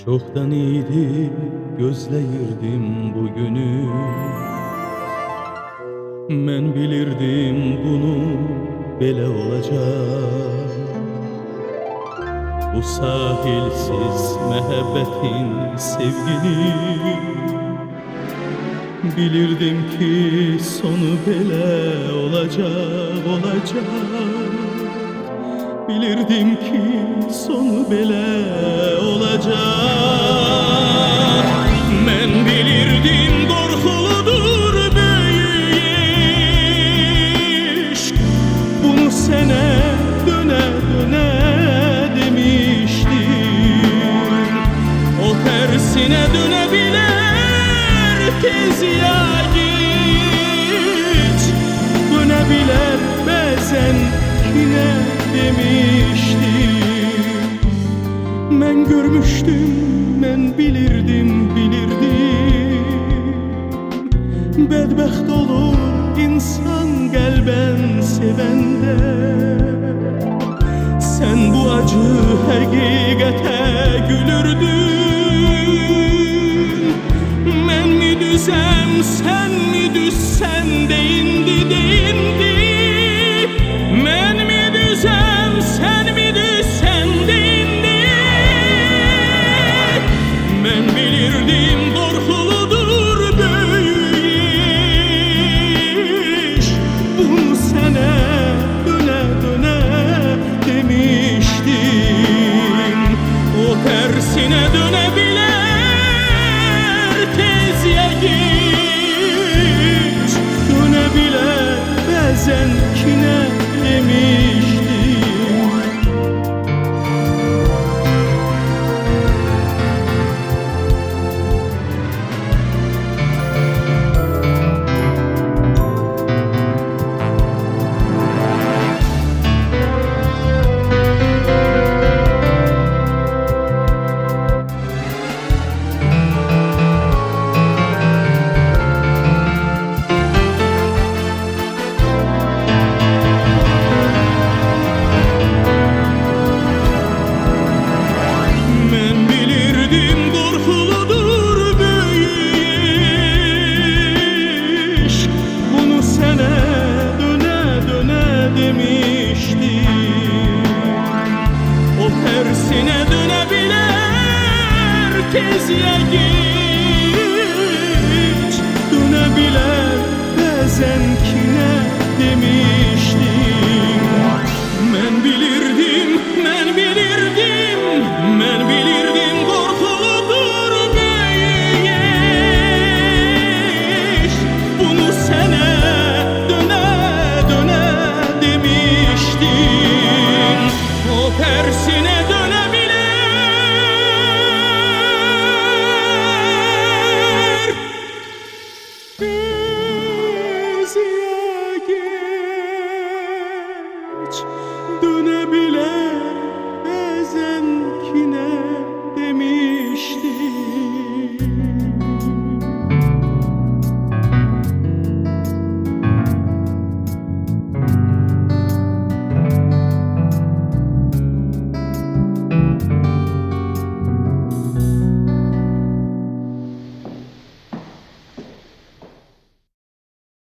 Çoktan idi gözləyirdim bugünü. Mən bilirdim bunu belə olacaq. Bu sahilsiz məhəbbətin sevgini bilirdim ki sonu belə olacaq. Bilirdim ki sonu belə olacaq. Mən bilirdim qorxuludur böyük eşq. Bunu sənə dönə demişdim. O tərsinə dönə bilər tez ya geç. Dönə bilər bəzən yine demiştim. Ben görmüştüm, ben bilirdim. Bədbəxt olur insan qəlbən sevəndə. Sen bu acı həqiqətə gülürdün. Mən mi düzəm, sen mi düzsən deyindi. Mən mi düzəm, sen mi düzsən deyindi. Mən bilirdim qorxuludur böyük iş. Bunu sənə dönə demişdim. O tərsinə dönə bilər tez ya geç. Dönə bilər bəzən kinə demişdim. Tersine dönebilir tez ya geç. Dönebilir bazen ki